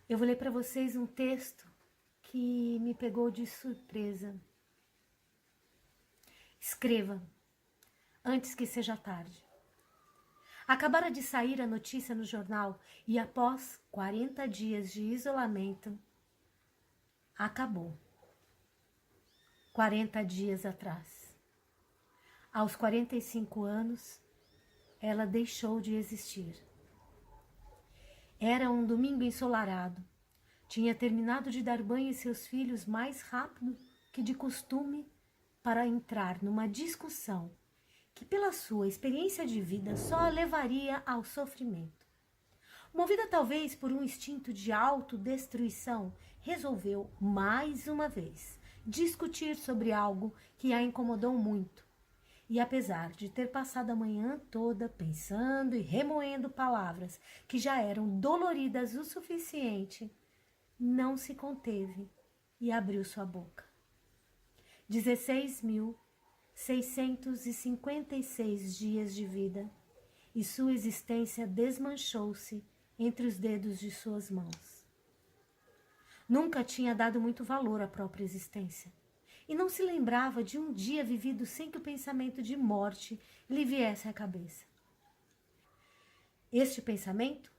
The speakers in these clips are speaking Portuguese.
Eu vou ler para vocês um texto que me pegou de surpresa. Escreva, antes que seja tarde. Acabara de sair a notícia no jornal e após 40 dias de isolamento, acabou. 40 dias atrás. Aos 45 anos, ela deixou de existir. Era um domingo ensolarado. Tinha terminado de dar banho em seus filhos mais rápido que de costume para entrar numa discussão que, pela sua experiência de vida, só a levaria ao sofrimento. Movida talvez por um instinto de autodestruição, resolveu, mais uma vez, discutir sobre algo que a incomodou muito. E apesar de ter passado a manhã toda pensando e remoendo palavras que já eram doloridas o suficiente, não se conteve e abriu sua boca. 16.656 dias de vida, e sua existência desmanchou-se entre os dedos de suas mãos. Nunca tinha dado muito valor à própria existência, e não se lembrava de um dia vivido sem que o pensamento de morte lhe viesse à cabeça. Este pensamento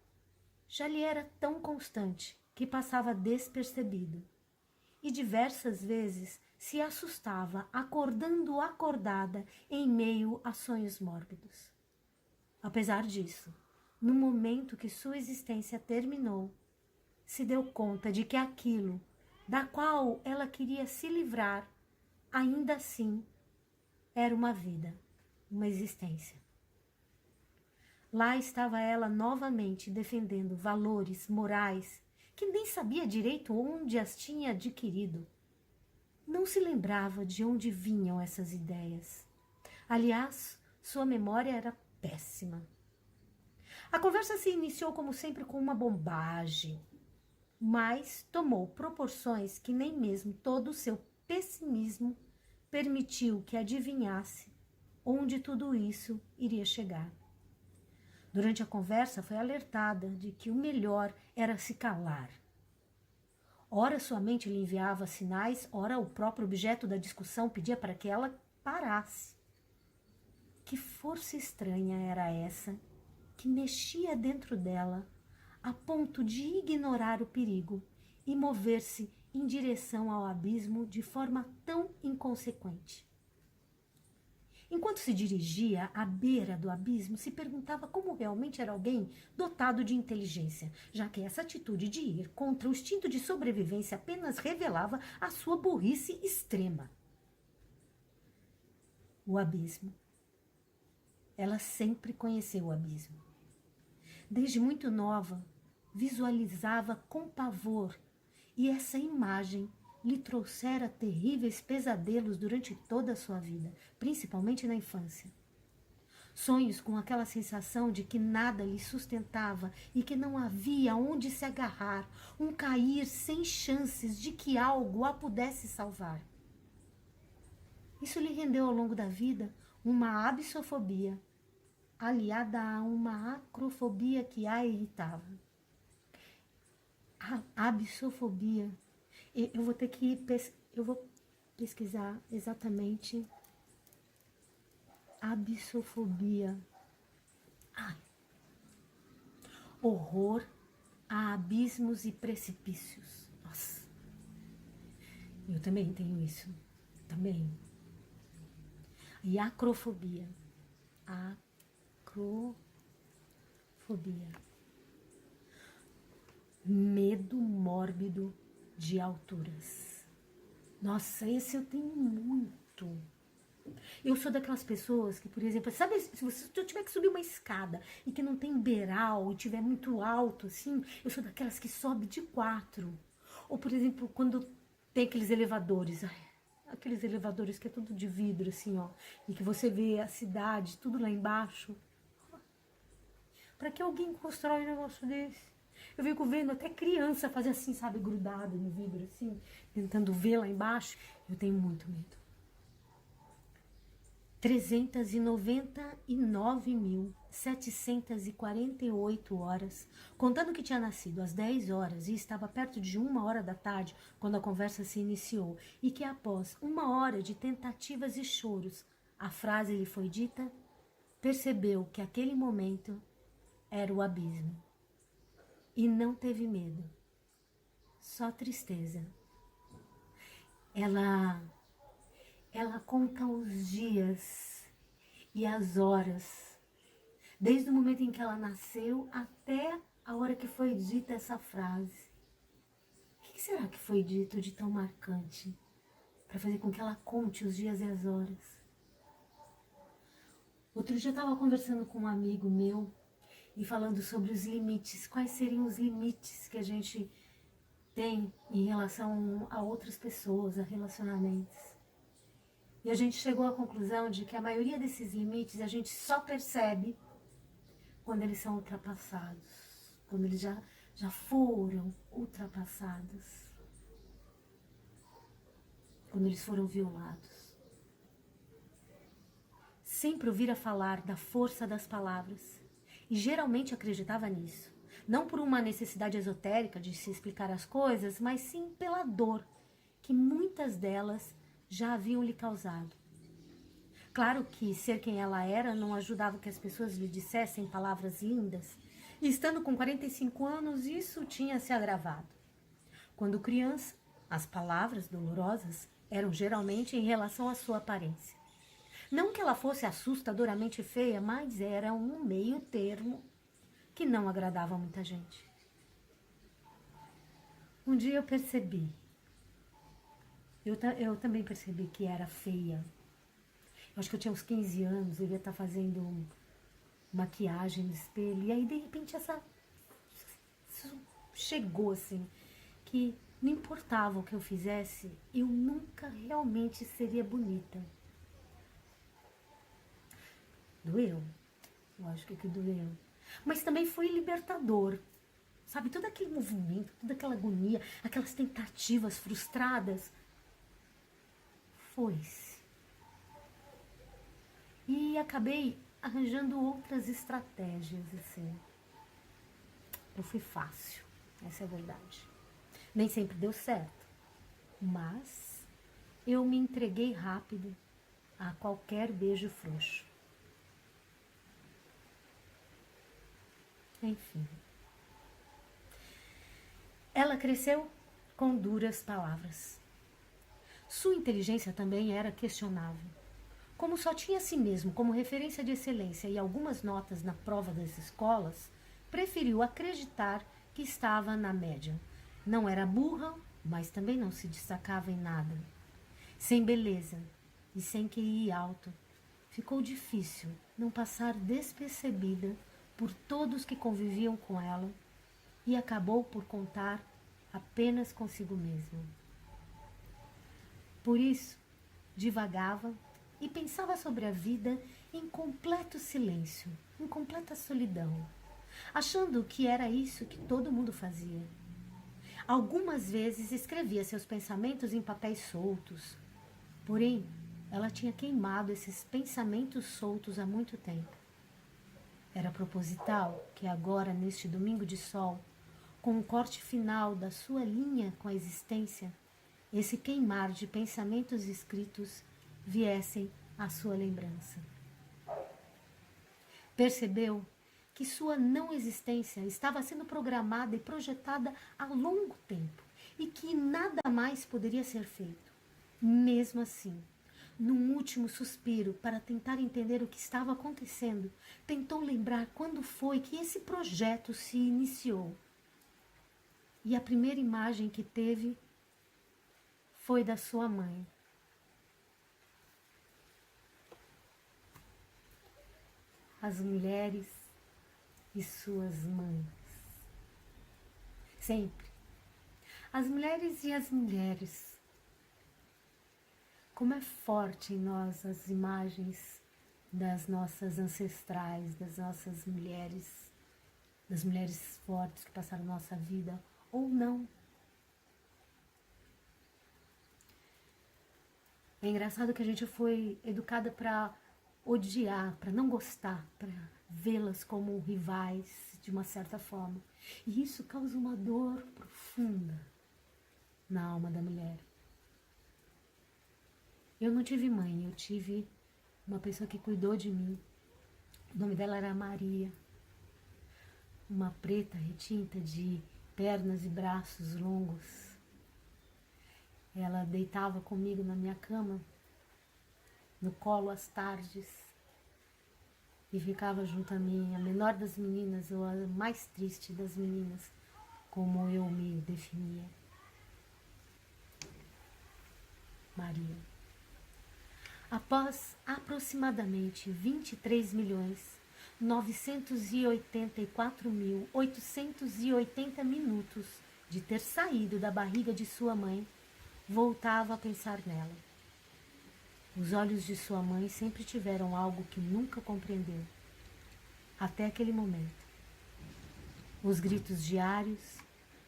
já lhe era tão constante que passava despercebido, e diversas vezes se assustava acordando acordada em meio a sonhos mórbidos. Apesar disso, no momento que sua existência terminou, se deu conta de que aquilo da qual ela queria se livrar, ainda assim, era uma vida, uma existência. Lá estava ela novamente defendendo valores morais que nem sabia direito onde as tinha adquirido. Não se lembrava de onde vinham essas ideias. Aliás, sua memória era péssima. A conversa se iniciou, como sempre, com uma bobagem, mas tomou proporções que nem mesmo todo o seu pessimismo permitiu que adivinhasse onde tudo isso iria chegar. Durante a conversa, foi alertada de que o melhor era se calar. Ora sua mente lhe enviava sinais, ora o próprio objeto da discussão pedia para que ela parasse. Que força estranha era essa que mexia dentro dela a ponto de ignorar o perigo e mover-se em direção ao abismo de forma tão inconsequente? Enquanto se dirigia à beira do abismo, se perguntava como realmente era alguém dotado de inteligência, já que essa atitude de ir contra o instinto de sobrevivência apenas revelava a sua burrice extrema. O abismo. Ela sempre conheceu o abismo. Desde muito nova, visualizava com pavor, e essa imagem lhe trouxera terríveis pesadelos durante toda a sua vida, principalmente na infância. Sonhos com aquela sensação de que nada lhe sustentava e que não havia onde se agarrar, um cair sem chances de que algo a pudesse salvar. Isso lhe rendeu ao longo da vida uma abissofobia, aliada a uma acrofobia que a irritava. A abissofobia. Eu vou ter que eu vou pesquisar exatamente abissofobia. Ai. Horror a abismos e precipícios. Nossa. Eu também tenho isso. Também. E acrofobia. Acrofobia. Medo mórbido de alturas. Nossa, esse eu tenho muito. Eu sou daquelas pessoas que, por exemplo, sabe, se eu tiver que subir uma escada e que não tem beiral e tiver muito alto, assim, eu sou daquelas que sobe de 4. Ou, por exemplo, quando tem aqueles elevadores, aqueles elevadores que é tudo de vidro, assim, ó, e que você vê a cidade, tudo lá embaixo. Pra que alguém constrói um negócio desse? Eu fico vendo até criança fazer assim, sabe, grudada no vidro, assim, tentando ver lá embaixo. Eu tenho muito medo. 399.748 horas, contando que tinha nascido às 10 horas e estava perto de 1 hora da tarde quando a conversa se iniciou, e que após 1 hora de tentativas e choros, a frase lhe foi dita, percebeu que aquele momento era o abismo. E não teve medo, só tristeza. Ela conta os dias e as horas, desde o momento em que ela nasceu até a hora que foi dita essa frase. O que será que foi dito de tão marcante para fazer com que ela conte os dias e as horas? Outro dia eu estava conversando com um amigo meu e falando sobre os limites. Quais seriam os limites que a gente tem em relação a outras pessoas, a relacionamentos? E a gente chegou à conclusão de que a maioria desses limites a gente só percebe quando eles são ultrapassados, quando eles já foram ultrapassados, quando eles foram violados. Sempre ouvira falar da força das palavras e geralmente acreditava nisso. Não por uma necessidade esotérica de se explicar as coisas, mas sim pela dor que muitas delas já haviam lhe causado. Claro que ser quem ela era não ajudava que as pessoas lhe dissessem palavras lindas, e estando com 45 anos, isso tinha se agravado. Quando criança, as palavras dolorosas eram geralmente em relação à sua aparência. Não que ela fosse assustadoramente feia, mas era um meio termo que não agradava a muita gente. Um dia eu percebi, eu também percebi que era feia. Eu acho que eu tinha uns 15 anos, eu ia estar fazendo maquiagem no espelho, e aí de repente isso chegou assim, que não importava o que eu fizesse, eu nunca realmente seria bonita. Doeu, lógico que doeu, mas também foi libertador, sabe? Todo aquele movimento, toda aquela agonia, aquelas tentativas frustradas, foi-se. E acabei arranjando outras estratégias, assim. Eu fui fácil, essa é a verdade. Nem sempre deu certo, mas eu me entreguei rápido a qualquer beijo frouxo. Enfim. Ela cresceu com duras palavras. Sua inteligência também era questionável. Como só tinha a si mesmo como referência de excelência e algumas notas na prova das escolas, preferiu acreditar que estava na média. Não era burra, mas também não se destacava em nada. Sem beleza e sem QI alto, ficou difícil não passar despercebida por todos que conviviam com ela e acabou por contar apenas consigo mesma. Por isso, divagava e pensava sobre a vida em completo silêncio, em completa solidão, achando que era isso que todo mundo fazia. Algumas vezes escrevia seus pensamentos em papéis soltos, porém, ela tinha queimado esses pensamentos soltos há muito tempo. Era proposital que agora, neste domingo de sol, com o corte final da sua linha com a existência, esse queimar de pensamentos escritos viessem à sua lembrança. Percebeu que sua não existência estava sendo programada e projetada há longo tempo e que nada mais poderia ser feito. Mesmo assim, num último suspiro para tentar entender o que estava acontecendo, tentou lembrar quando foi que esse projeto se iniciou. E a primeira imagem que teve foi da sua mãe. As mulheres e suas mães. Sempre. As mulheres e as mulheres. Como é forte em nós as imagens das nossas ancestrais, das nossas mulheres, das mulheres fortes que passaram nossa vida, ou não. É engraçado que a gente foi educada para odiar, para não gostar, para vê-las como rivais de uma certa forma. E isso causa uma dor profunda na alma da mulher. Eu não tive mãe, eu tive uma pessoa que cuidou de mim. O nome dela era Maria. Uma preta retinta de pernas e braços longos. Ela deitava comigo na minha cama, no colo às tardes, e ficava junto a mim, a menor das meninas, ou a mais triste das meninas, como eu me definia. Maria. Após aproximadamente 23.984.880 minutos de ter saído da barriga de sua mãe, voltava a pensar nela. Os olhos de sua mãe sempre tiveram algo que nunca compreendeu, até aquele momento. Os gritos diários,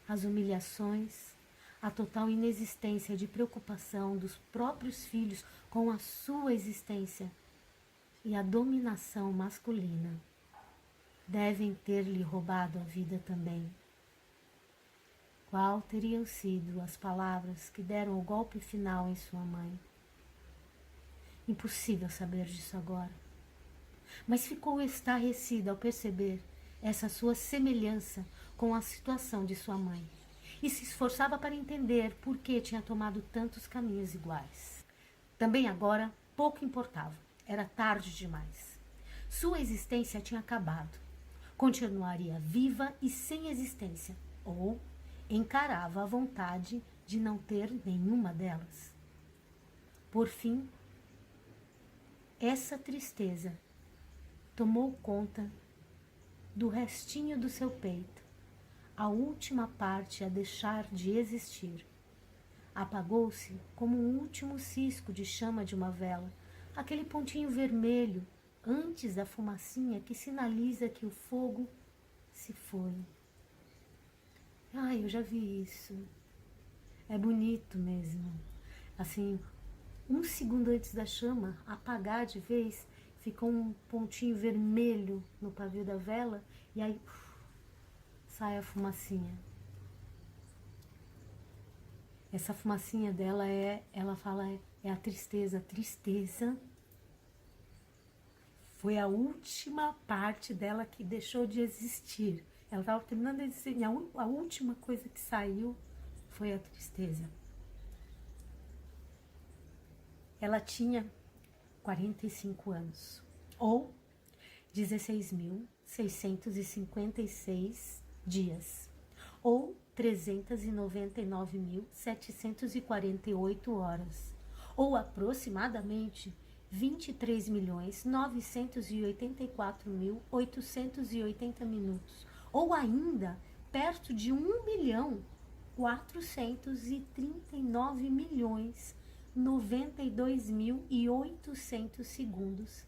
as humilhações, a total inexistência de preocupação dos próprios filhos com a sua existência e a dominação masculina devem ter-lhe roubado a vida também. Qual teriam sido as palavras que deram o golpe final em sua mãe? Impossível saber disso agora. Mas ficou estarrecida ao perceber essa sua semelhança com a situação de sua mãe e se esforçava para entender por que tinha tomado tantos caminhos iguais. Também agora pouco importava, era tarde demais. Sua existência tinha acabado. Continuaria viva e sem existência, ou encarava a vontade de não ter nenhuma delas. Por fim, essa tristeza tomou conta do restinho do seu peito, a última parte a deixar de existir. Apagou-se como um último cisco de chama de uma vela, aquele pontinho vermelho antes da fumacinha que sinaliza que o fogo se foi. Ai, eu já vi isso. É bonito mesmo. Assim, um segundo antes da chama apagar de vez, ficou um pontinho vermelho no pavio da vela e aí sai a fumacinha. Essa fumacinha dela ela fala, é a tristeza. A tristeza foi a última parte dela que deixou de existir. Ela estava terminando de existir, a última coisa que saiu foi a tristeza. Ela tinha 45 anos, ou 16.656 dias, ou 399.748 horas, ou aproximadamente 23.984.880 minutos, ou ainda perto de 1.439.092.800 segundos,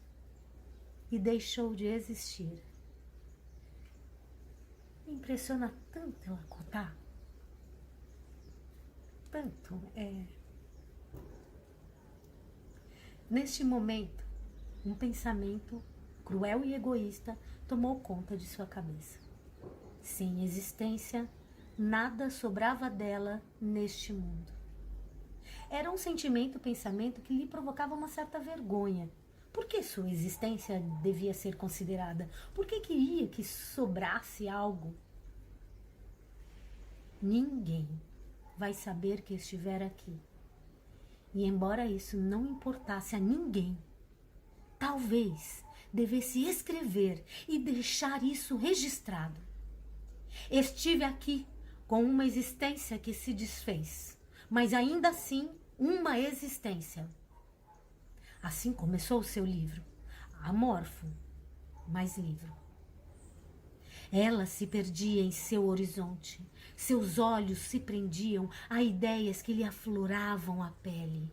e deixou de existir. Me impressiona tanto ela contar. Tanto. Neste momento, um pensamento cruel e egoísta tomou conta de sua cabeça. Sem existência, nada sobrava dela neste mundo. Era um pensamento que lhe provocava uma certa vergonha. Por que sua existência devia ser considerada? Por que queria que sobrasse algo? Ninguém vai saber que estiver aqui. E embora isso não importasse a ninguém, talvez devesse escrever e deixar isso registrado. Estive aqui com uma existência que se desfez, mas ainda assim uma existência. Assim começou o seu livro, amorfo, mas livro. Ela se perdia em seu horizonte, seus olhos se prendiam a ideias que lhe afloravam a pele.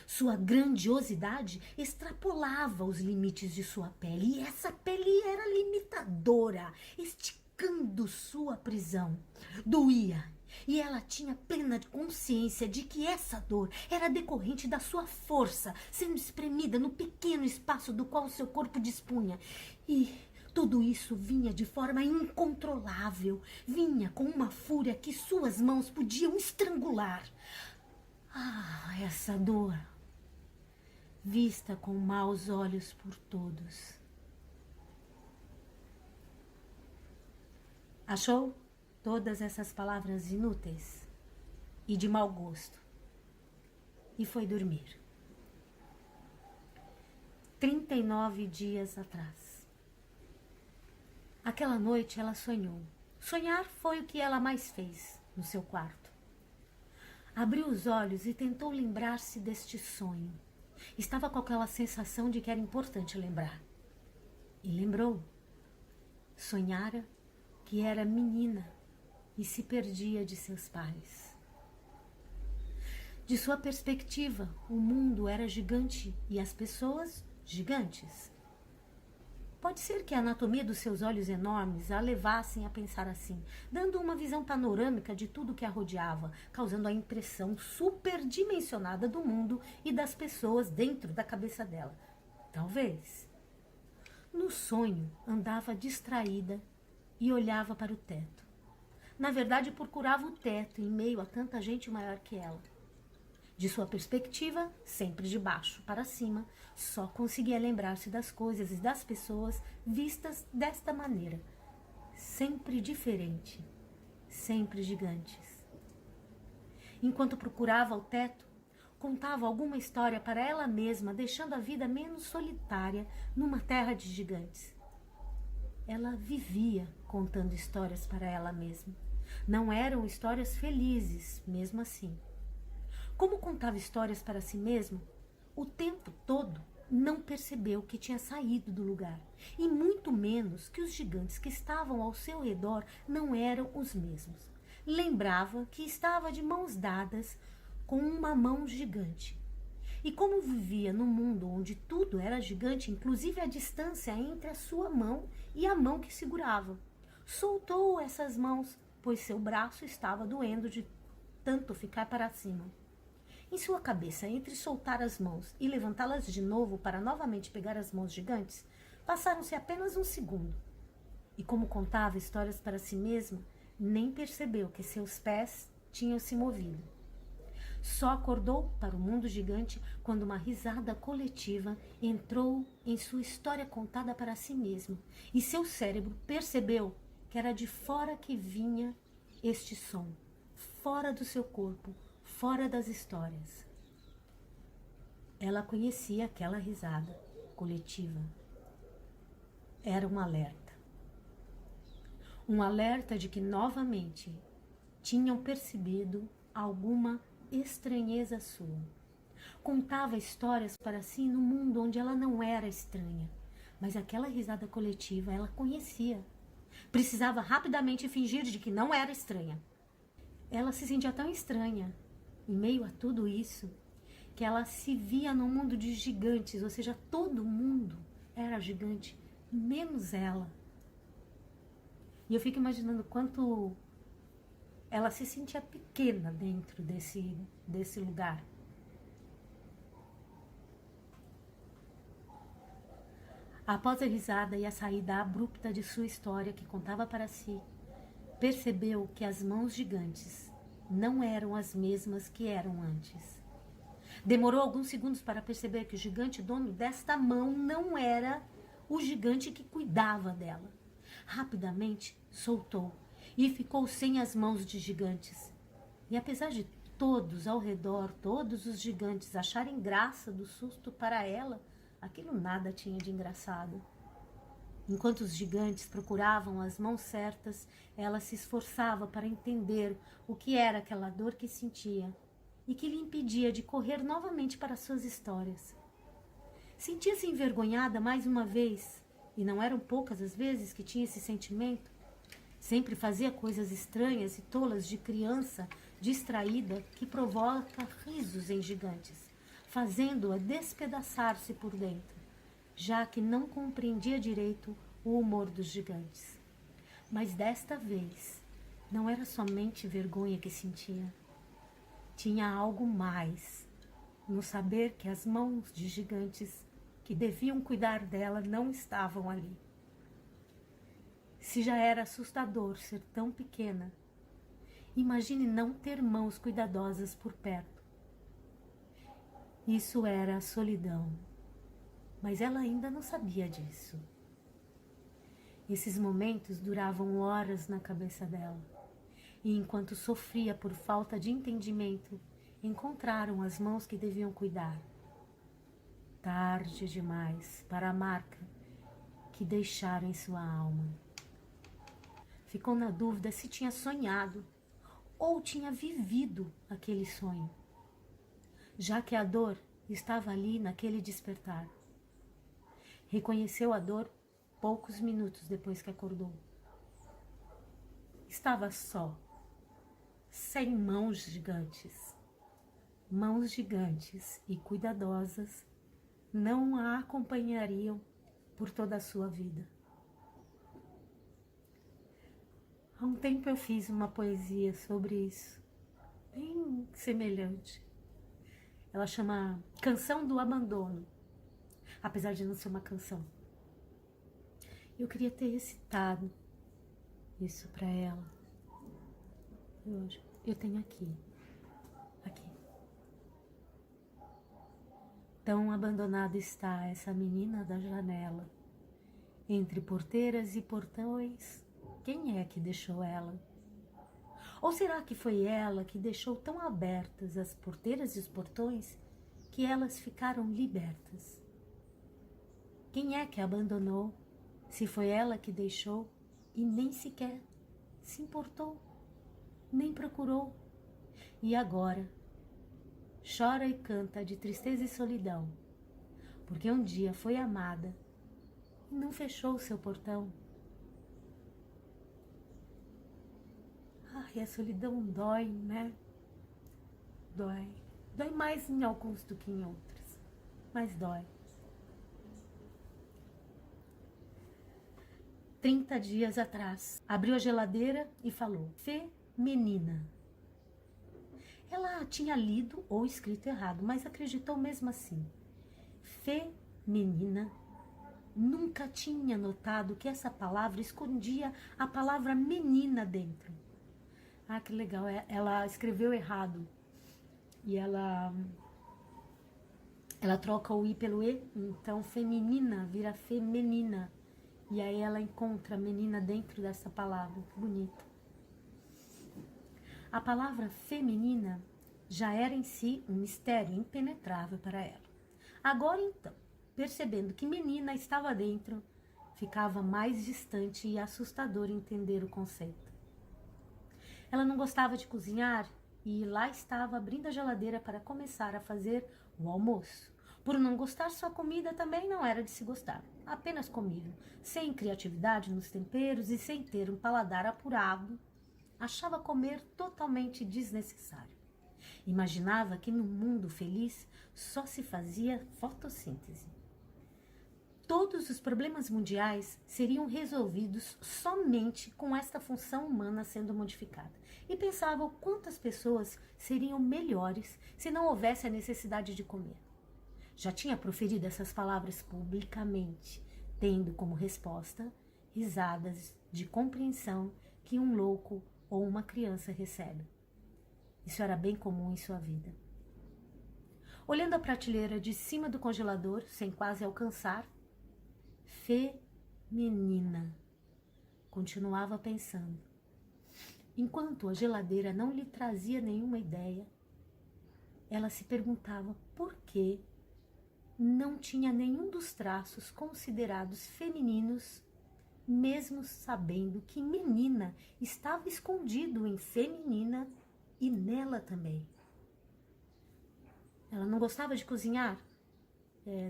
Sua grandiosidade extrapolava os limites de sua pele, e essa pele era limitadora, esticando sua prisão. Doía E ela tinha plena consciência de que essa dor era decorrente da sua força sendo espremida no pequeno espaço do qual seu corpo dispunha. E tudo isso vinha de forma incontrolável, vinha com uma fúria que suas mãos podiam estrangular. Ah, essa dor, vista com maus olhos por todos. Achou todas essas palavras inúteis e de mau gosto e foi dormir. 39 dias atrás. Aquela noite ela sonhou. Sonhar foi o que ela mais fez no seu quarto. Abriu os olhos e tentou lembrar-se deste sonho. Estava com aquela sensação de que era importante lembrar. E lembrou. Sonhara que era menina e se perdia de seus pais. De sua perspectiva, o mundo era gigante e as pessoas gigantes. Pode ser que a anatomia dos seus olhos enormes a levassem a pensar assim, dando uma visão panorâmica de tudo que a rodeava, causando a impressão superdimensionada do mundo e das pessoas dentro da cabeça dela. Talvez. No sonho, andava distraída e olhava para o teto. Na verdade, procurava o teto em meio a tanta gente maior que ela. De sua perspectiva, sempre de baixo para cima, só conseguia lembrar-se das coisas e das pessoas vistas desta maneira. Sempre diferente, sempre gigantes. Enquanto procurava o teto, contava alguma história para ela mesma, deixando a vida menos solitária numa terra de gigantes. Ela vivia contando histórias para ela mesma. Não eram histórias felizes, mesmo assim. Como contava histórias para si mesma, o tempo todo não percebeu que tinha saído do lugar, e muito menos que os gigantes que estavam ao seu redor não eram os mesmos. Lembrava que estava de mãos dadas com uma mão gigante. E como vivia num mundo onde tudo era gigante, inclusive a distância entre a sua mão e a mão que segurava, soltou essas mãos, pois seu braço estava doendo de tanto ficar para cima. Em sua cabeça, entre soltar as mãos e levantá-las de novo para novamente pegar as mãos gigantes, passaram-se apenas um segundo. E como contava histórias para si mesma, nem percebeu que seus pés tinham se movido. Só acordou para o mundo gigante quando uma risada coletiva entrou em sua história contada para si mesma, e seu cérebro percebeu que era de fora que vinha este som, fora do seu corpo, fora das histórias. Ela conhecia aquela risada coletiva. Era um alerta. Um alerta de que novamente tinham percebido alguma estranheza sua. Contava histórias para si no mundo onde ela não era estranha, mas aquela risada coletiva ela conhecia. Precisava rapidamente fingir de que não era estranha. Ela se sentia tão estranha em meio a tudo isso, que ela se via num mundo de gigantes, ou seja, todo mundo era gigante, menos ela. E eu fico imaginando quanto ela se sentia pequena dentro desse lugar. Após a risada e a saída abrupta de sua história que contava para si, percebeu que as mãos gigantes não eram as mesmas que eram antes. Demorou alguns segundos para perceber que o gigante dono desta mão não era o gigante que cuidava dela. Rapidamente soltou e ficou sem as mãos de gigantes. E apesar de todos ao redor, todos os gigantes acharem graça do susto para ela, aquilo nada tinha de engraçado. Enquanto os gigantes procuravam as mãos certas, ela se esforçava para entender o que era aquela dor que sentia e que lhe impedia de correr novamente para suas histórias. Sentia-se envergonhada mais uma vez, e não eram poucas as vezes que tinha esse sentimento. Sempre fazia coisas estranhas e tolas de criança distraída que provoca risos em gigantes, fazendo-a despedaçar-se por dentro, já que não compreendia direito o humor dos gigantes. Mas desta vez, Não era somente vergonha que sentia. Tinha algo mais no saber que as mãos de gigantes que deviam cuidar dela não estavam ali. Se já era assustador ser tão pequena, imagine não ter mãos cuidadosas por perto. Isso era a solidão, mas ela ainda não sabia disso. Esses momentos duravam horas na cabeça dela, e enquanto sofria por falta de entendimento, encontraram as mãos que deviam cuidar. Tarde demais para a marca que deixaram em sua alma. Ficou na dúvida se tinha sonhado ou tinha vivido aquele sonho, já que a dor estava ali naquele despertar. Reconheceu a dor poucos minutos depois que acordou. Estava só, sem mãos gigantes. Mãos gigantes e cuidadosas não a acompanhariam por toda a sua vida. Há um tempo eu fiz uma poesia sobre isso, bem semelhante. Ela chama Canção do Abandono, apesar de não ser uma canção. Eu queria ter recitado isso para ela. Eu tenho aqui. Tão abandonada está essa menina da janela. Entre porteiras e portões, quem é que deixou ela? Ou será que foi ela que deixou tão abertas as porteiras e os portões que elas ficaram libertas? Quem é que a abandonou, se foi ela que deixou e nem sequer se importou, nem procurou? E agora chora e canta de tristeza e solidão, porque um dia foi amada e não fechou o seu portão. Ai, a solidão dói, né? Dói. Dói mais em alguns do que em outros, mas dói. 30 dias atrás, abriu a geladeira e falou: Fê, menina. Ela tinha lido ou escrito errado, mas acreditou mesmo assim. Fê, menina. Nunca tinha notado que essa palavra escondia a palavra menina dentro. Ah, que legal, ela escreveu errado. E ela troca o I pelo E, então feminina vira feminina. E aí ela encontra menina dentro dessa palavra, que bonito. A palavra feminina já era em si um mistério impenetrável para ela. Agora então, percebendo que menina estava dentro, ficava mais distante e assustador entender o conceito. Ela não gostava de cozinhar e lá estava abrindo a geladeira para começar a fazer o almoço. Por não gostar, sua comida também não era de se gostar, apenas comível, sem criatividade nos temperos e sem ter um paladar apurado. Achava comer totalmente desnecessário. Imaginava que no mundo feliz só se fazia fotossíntese. Todos os problemas mundiais seriam resolvidos somente com esta função humana sendo modificada. E pensava quantas pessoas seriam melhores se não houvesse a necessidade de comer. Já tinha proferido essas palavras publicamente, tendo como resposta risadas de compreensão que um louco ou uma criança recebe. Isso era bem comum em sua vida. Olhando a prateleira de cima do congelador, sem quase alcançar, feminina, continuava pensando. Enquanto a geladeira não lhe trazia nenhuma ideia, ela se perguntava por que não tinha nenhum dos traços considerados femininos, mesmo sabendo que menina estava escondido em feminina e nela também. Ela não gostava de cozinhar,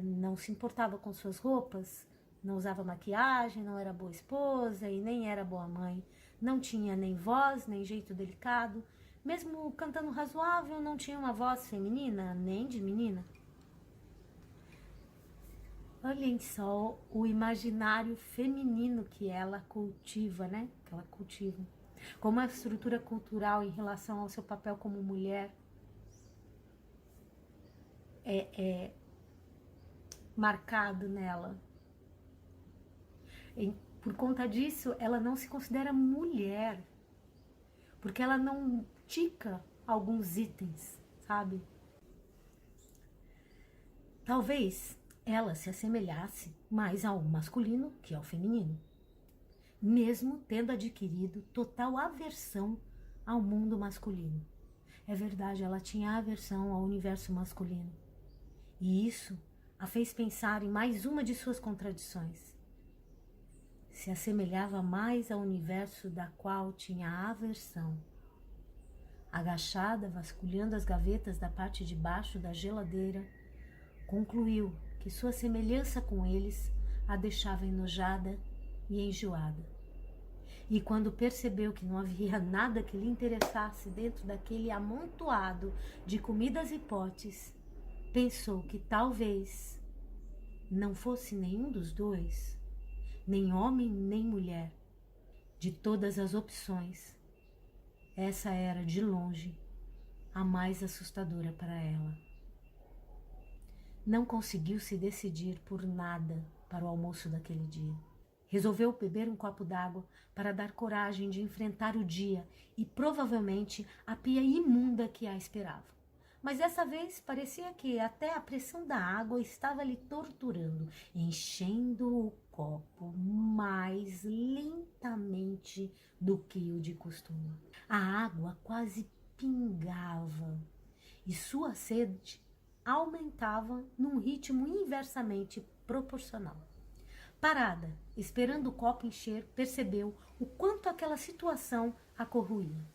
não se importava com suas roupas, não usava maquiagem, não era boa esposa e nem era boa mãe. Não tinha nem voz, nem jeito delicado. Mesmo cantando razoável, não tinha uma voz feminina, nem de menina. Olhem só o imaginário feminino que ela cultiva, né? Que ela cultiva. como a estrutura cultural em relação ao seu papel como mulher é marcado nela. Por conta disso, ela não se considera mulher, porque ela não tica alguns itens, sabe? Talvez ela se assemelhasse mais ao masculino que ao feminino, mesmo tendo adquirido total aversão ao mundo masculino. É verdade, ela tinha aversão ao universo masculino. E isso a fez pensar em mais uma de suas contradições. Se assemelhava mais ao universo da qual tinha aversão. Agachada, vasculhando as gavetas da parte de baixo da geladeira, concluiu que sua semelhança com eles a deixava enojada e enjoada. E quando percebeu que não havia nada que lhe interessasse dentro daquele amontoado de comidas e potes, pensou que talvez não fosse nenhum dos dois, nem homem nem mulher. De todas as opções, essa era de longe a mais assustadora para ela. Não conseguiu se decidir por nada para o almoço daquele dia. Resolveu beber um copo d'água para dar coragem de enfrentar o dia e provavelmente a pia imunda que a esperava. Mas dessa vez parecia que até a pressão da água estava lhe torturando, enchendo o copo mais lentamente do que o de costume. A água quase pingava e sua sede aumentava num ritmo inversamente proporcional. Parada, esperando o copo encher, percebeu o quanto aquela situação a corroía.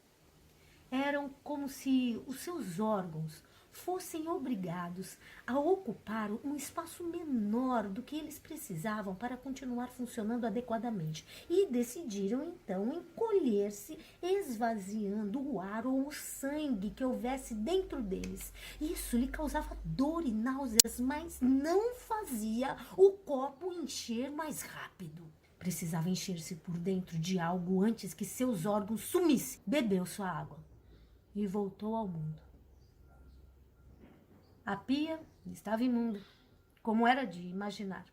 Eram como se os seus órgãos fossem obrigados a ocupar um espaço menor do que eles precisavam para continuar funcionando adequadamente e decidiram então encolher-se, esvaziando o ar ou o sangue que houvesse dentro deles. Isso lhe causava dor e náuseas, mas não fazia o copo encher mais rápido. Precisava encher-se por dentro de algo antes que seus órgãos sumissem. Bebeu sua água e voltou ao mundo. A pia estava imunda, como era de imaginar.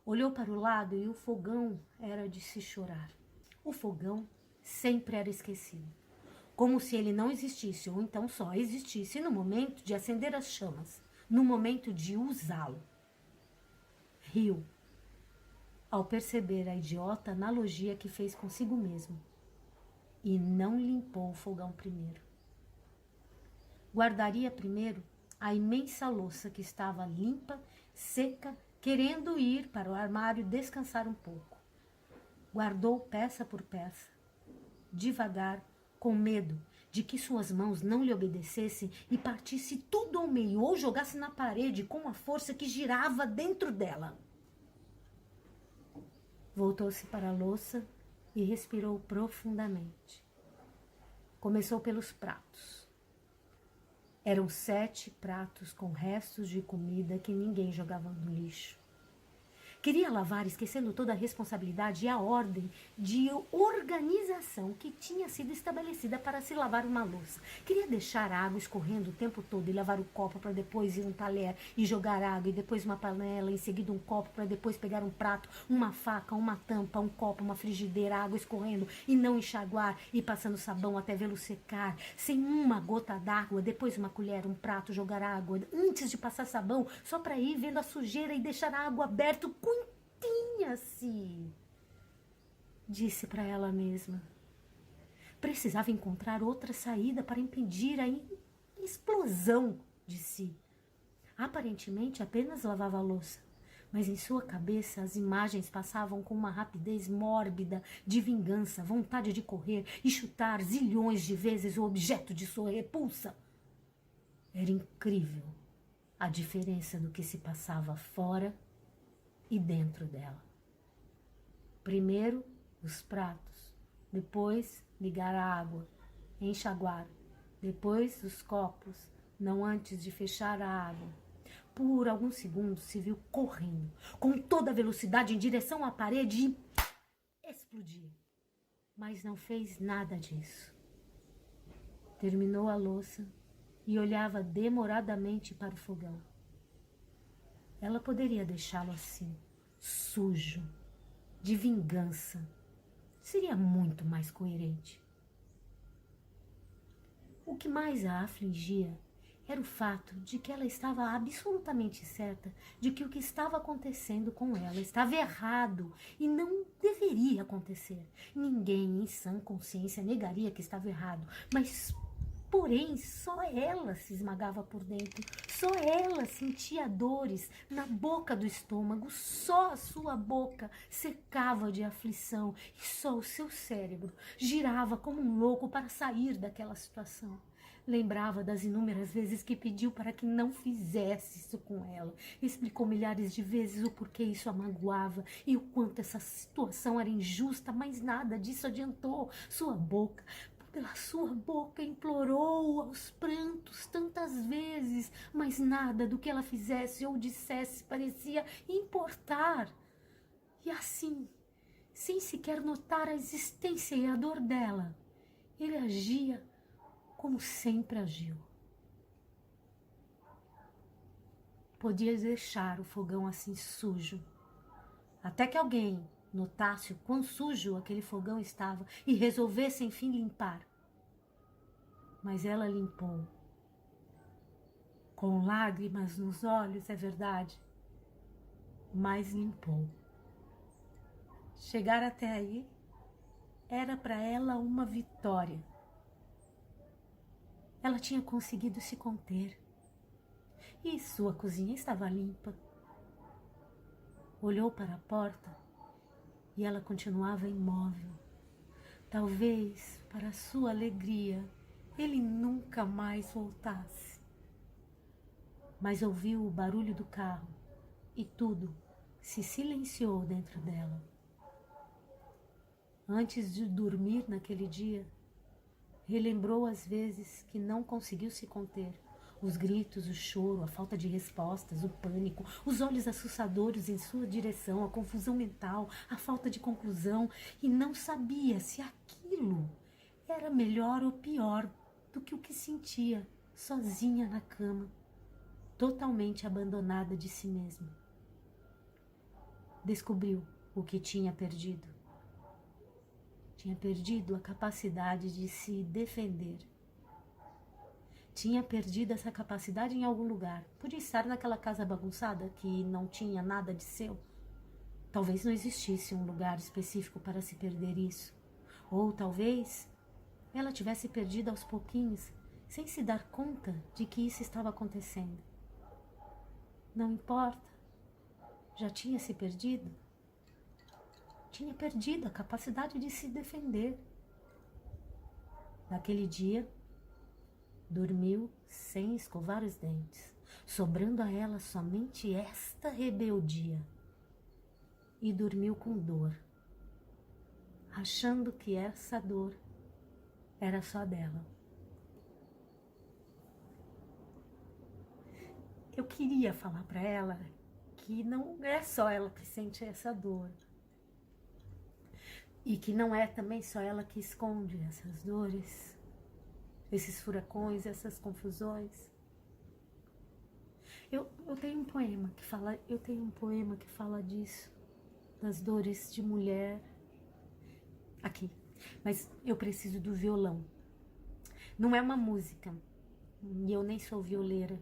Olhou para o lado e o fogão era de se chorar. O fogão sempre era esquecido, como se ele não existisse, ou então só existisse no momento de acender as chamas, no momento de usá-lo. Riu, ao perceber a idiota analogia que fez consigo mesmo, e não limpou o fogão primeiro. Guardaria primeiro a imensa louça que estava limpa, seca, querendo ir para o armário descansar um pouco. Guardou peça por peça, devagar, com medo de que suas mãos não lhe obedecessem e partisse tudo ao meio ou jogasse na parede com a força que girava dentro dela. Voltou-se para a louça e respirou profundamente. Começou pelos pratos. Eram 7 pratos com restos de comida que ninguém jogava no lixo. Queria lavar, esquecendo toda a responsabilidade e a ordem de organização que tinha sido estabelecida para se lavar uma louça. Queria deixar a água escorrendo o tempo todo e lavar o copo para depois ir um talher e jogar água, e depois uma panela, em seguida um copo para depois pegar um prato, uma faca, uma tampa, um copo, uma frigideira, água escorrendo e não enxaguar e passando sabão até vê-lo secar, sem uma gota d'água, depois uma colher, um prato, jogar água, antes de passar sabão, só para ir vendo a sujeira e deixar a água aberta. Continha-se, disse para ela mesma. Precisava encontrar outra saída para impedir a explosão de si. Aparentemente apenas lavava a louça, mas em sua cabeça as imagens passavam com uma rapidez mórbida de vingança, vontade de correr e chutar zilhões de vezes o objeto de sua repulsa. Era incrível a diferença do que se passava fora e dentro dela. Primeiro, os pratos, depois ligar a água, enxaguar, depois os copos, não antes de fechar a água. Por alguns segundos se viu correndo, com toda a velocidade em direção à parede e explodir. mas não fez nada disso. Terminou a louça e olhava demoradamente para o fogão. Ela poderia deixá-lo assim, sujo, de vingança. Seria muito mais coerente. O que mais a afligia era o fato de que ela estava absolutamente certa de que o que estava acontecendo com ela estava errado e não deveria acontecer. Ninguém em sã consciência negaria que estava errado, mas, porém, só ela se esmagava por dentro, só ela sentia dores na boca do estômago, só a sua boca secava de aflição e só o seu cérebro girava como um louco para sair daquela situação. Lembrava das inúmeras vezes que pediu para que não fizesse isso com ela. Explicou milhares de vezes o porquê isso a magoava e o quanto essa situação era injusta, mas nada disso adiantou. Pela sua boca implorou aos prantos tantas vezes, mas nada do que ela fizesse ou dissesse parecia importar. E assim, sem sequer notar a existência e a dor dela, ele agia como sempre agiu. Podia deixar o fogão assim sujo, até que alguém notasse o quão sujo aquele fogão estava e resolvesse enfim limpar. Mas ela limpou. Com lágrimas nos olhos, é verdade, mas limpou. Chegar até aí era para ela uma vitória. Ela tinha conseguido se conter e sua cozinha estava limpa. Olhou para a porta e ela continuava imóvel. Talvez, para sua alegria, ele nunca mais voltasse. Mas ouviu o barulho do carro e tudo se silenciou dentro dela. Antes de dormir naquele dia, relembrou as vezes que não conseguiu se conter. Os gritos, o choro, a falta de respostas, o pânico, os olhos assustadores em sua direção, a confusão mental, a falta de conclusão, e não sabia se aquilo era melhor ou pior do que o que sentia sozinha na cama, totalmente abandonada de si mesma. Descobriu o que tinha perdido. Tinha perdido a capacidade de se defender. Tinha perdido essa capacidade em algum lugar. Podia estar naquela casa bagunçada que não tinha nada de seu. Talvez não existisse um lugar específico para se perder isso. Ou talvez ela tivesse perdido aos pouquinhos, sem se dar conta de que isso estava acontecendo. Não importa. Já tinha se perdido. Tinha perdido a capacidade de se defender. Naquele dia, dormiu sem escovar os dentes, sobrando a ela somente esta rebeldia. E dormiu com dor, achando que essa dor era só dela. Eu queria falar para ela que não é só ela que sente essa dor. E que não é também só ela que esconde essas dores, esses furacões, essas confusões. Eu tenho um poema que fala disso, das dores de mulher. Aqui, mas eu preciso do violão. Não é uma música, e eu nem sou violeira,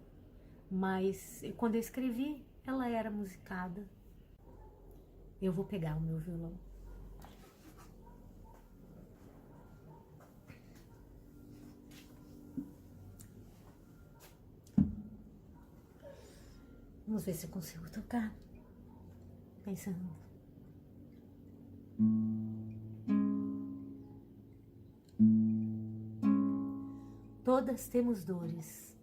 mas quando eu escrevi, ela era musicada. Eu vou pegar o meu violão. Vamos ver se eu consigo tocar. Pensando. Todas temos dores.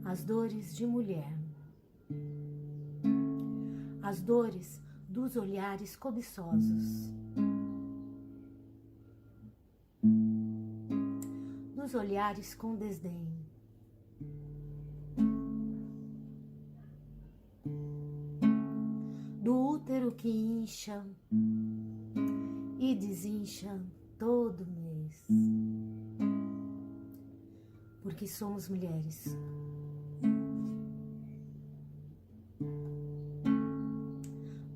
As dores de mulher. As dores dos olhares cobiçosos. Dos olhares com desdém. Do útero que incha e desincha todo mês. Porque somos mulheres.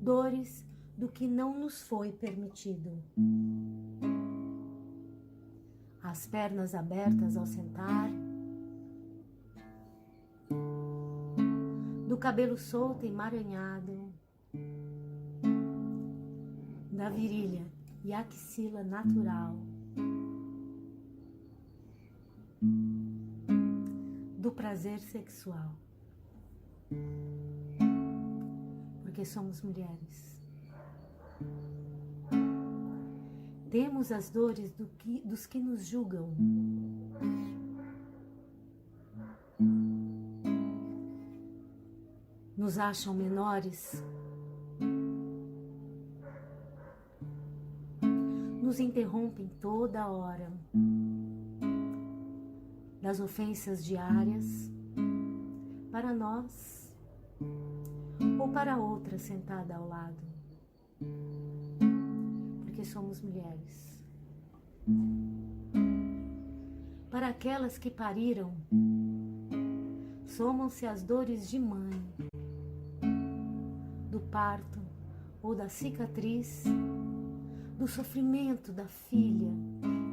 Dores do que não nos foi permitido. As pernas abertas ao sentar, do cabelo solto e emaranhado, da virilha e axila natural, do prazer sexual. Porque somos mulheres. Temos as dores dos que nos julgam. Nos acham menores. Nos interrompem toda hora. Das ofensas diárias para nós ou para outra sentada ao lado. Porque somos mulheres. Para aquelas que pariram, somam-se as dores de mãe, do parto ou da cicatriz, do sofrimento da filha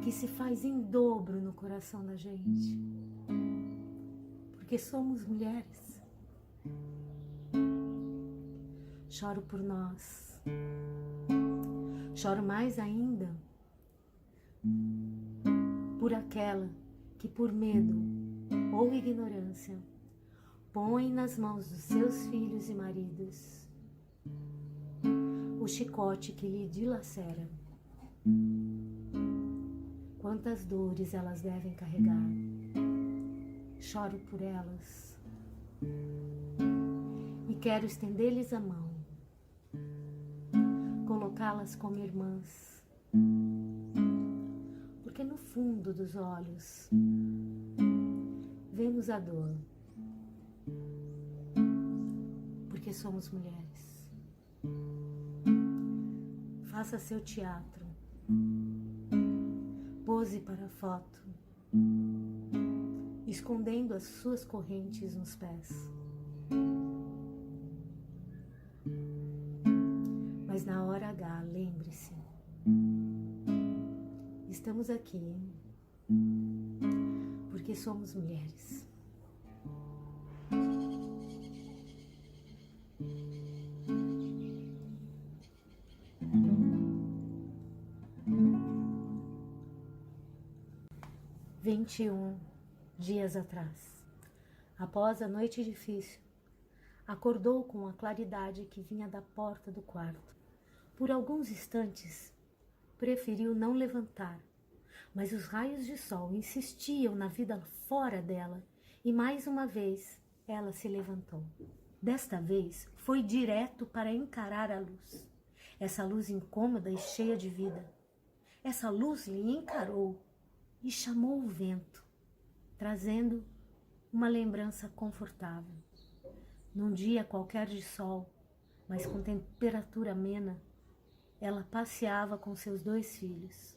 que se faz em dobro no coração da gente. Porque somos mulheres. Choro por nós. Choro mais ainda por aquela que por medo ou ignorância põe nas mãos dos seus filhos e maridos o chicote que lhe dilacera. Quantas dores elas devem carregar. Choro por elas e quero estender-lhes a mão, colocá-las como irmãs, porque no fundo dos olhos vemos a dor, porque somos mulheres. Faça seu teatro, pose para a foto, escondendo as suas correntes nos pés. Mas na hora H, lembre-se, estamos aqui porque somos mulheres. Vinte e um dias atrás, após a noite difícil, acordou com a claridade que vinha da porta do quarto. Por alguns instantes, preferiu não levantar, mas os raios de sol insistiam na vida fora dela e mais uma vez ela se levantou. Desta vez, foi direto para encarar a luz. Essa luz incômoda e cheia de vida. Essa luz lhe encarou e chamou o vento, trazendo uma lembrança confortável. Num dia qualquer de sol, mas com temperatura amena, ela passeava com seus 2 filhos.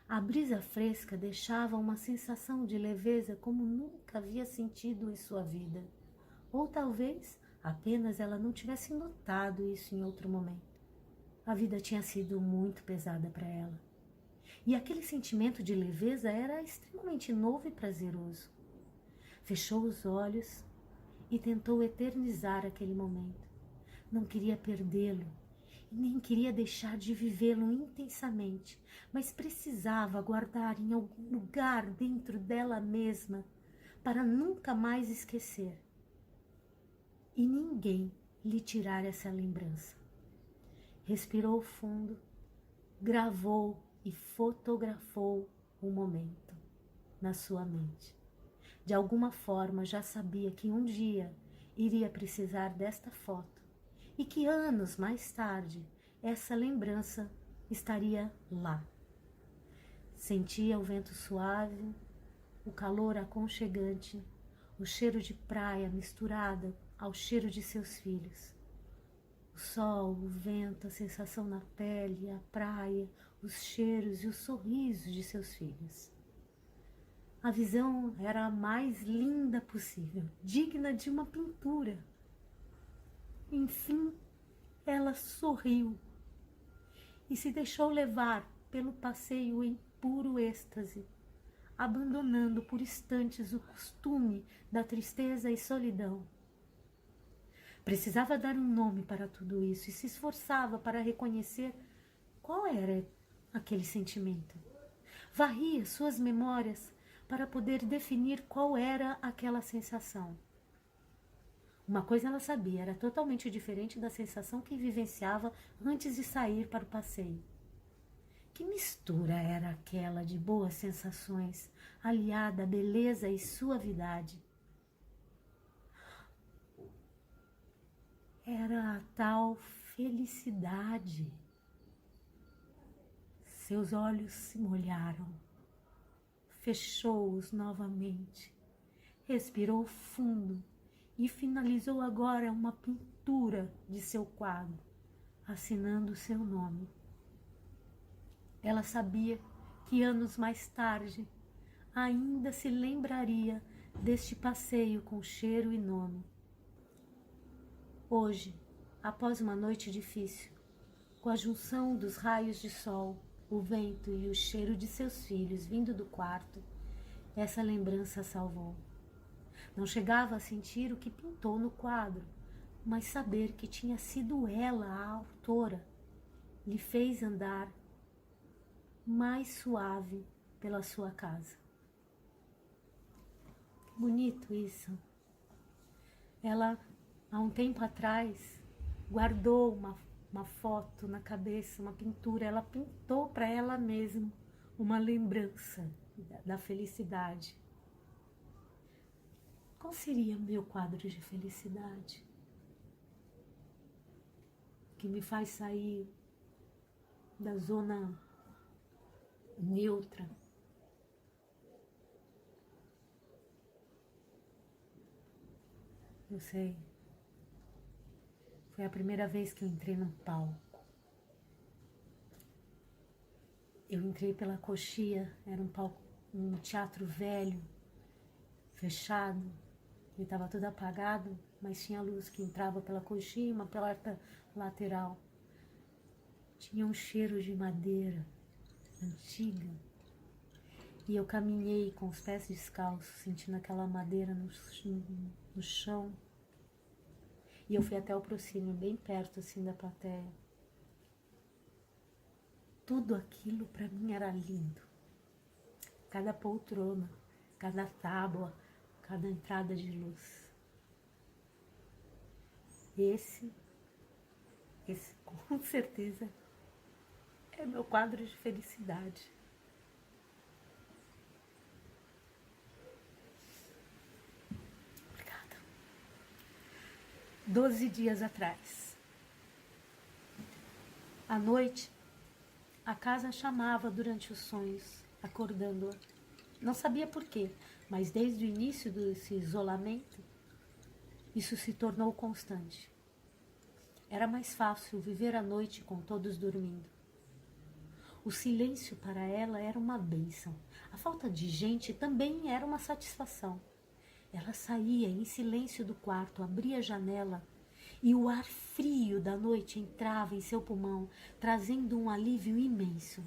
A brisa fresca deixava uma sensação de leveza como nunca havia sentido em sua vida. Ou talvez apenas ela não tivesse notado isso em outro momento. A vida tinha sido muito pesada para ela. E aquele sentimento de leveza era extremamente novo e prazeroso. Fechou os olhos e tentou eternizar aquele momento. Não queria perdê-lo, nem queria deixar de vivê-lo intensamente, mas precisava guardar em algum lugar dentro dela mesma para nunca mais esquecer. E ninguém lhe tirar essa lembrança. Respirou fundo, gravou e fotografou o momento na sua mente. De alguma forma já sabia que um dia iria precisar desta foto e que anos mais tarde essa lembrança estaria lá. Sentia o vento suave, o calor aconchegante, o cheiro de praia misturado ao cheiro de seus filhos. O sol, o vento, a sensação na pele, a praia, os cheiros e os sorrisos de seus filhos. A visão era a mais linda possível, digna de uma pintura. Enfim, ela sorriu e se deixou levar pelo passeio em puro êxtase, abandonando por instantes o costume da tristeza e solidão. Precisava dar um nome para tudo isso e se esforçava para reconhecer qual era aquele sentimento. Varria suas memórias para poder definir qual era aquela sensação. Uma coisa ela sabia, era totalmente diferente da sensação que vivenciava antes de sair para o passeio. Que mistura era aquela de boas sensações, aliada à beleza e suavidade? Era a tal felicidade. Seus olhos se molharam. Fechou-os novamente, respirou fundo e finalizou agora uma pintura de seu quadro, assinando seu nome. Ela sabia que anos mais tarde ainda se lembraria deste passeio com cheiro e nome. Hoje, após uma noite difícil, com a junção dos raios de sol, o vento e o cheiro de seus filhos vindo do quarto, essa lembrança a salvou. Não chegava a sentir o que pintou no quadro, mas saber que tinha sido ela a autora lhe fez andar mais suave pela sua casa. Bonito isso. Ela, há um tempo atrás, guardou uma foto na cabeça, uma pintura. Ela pintou para ela mesma uma lembrança da felicidade. Qual seria meu quadro de felicidade? Que me faz sair da zona neutra. Eu sei. Foi a primeira vez que eu entrei num palco. Eu entrei pela coxia, era um palco, um teatro velho, fechado. Ele estava todo apagado, mas tinha luz que entrava pela coxia e uma porta lateral. Tinha um cheiro de madeira antiga. E eu caminhei com os pés descalços, sentindo aquela madeira no chão. E eu fui até o proscínio, bem perto assim da plateia. Tudo aquilo para mim era lindo. Cada poltrona, cada tábua, cada entrada de luz. Esse com certeza é meu quadro de felicidade. Obrigada. 12 dias atrás. À noite, a casa chamava durante os sonhos, acordando-a. Não sabia por quê, mas desde o início desse isolamento, isso se tornou constante. Era mais fácil viver a noite com todos dormindo. O silêncio para ela era uma bênção. A falta de gente também era uma satisfação. Ela saía em silêncio do quarto, abria a janela e o ar frio da noite entrava em seu pulmão, trazendo um alívio imenso.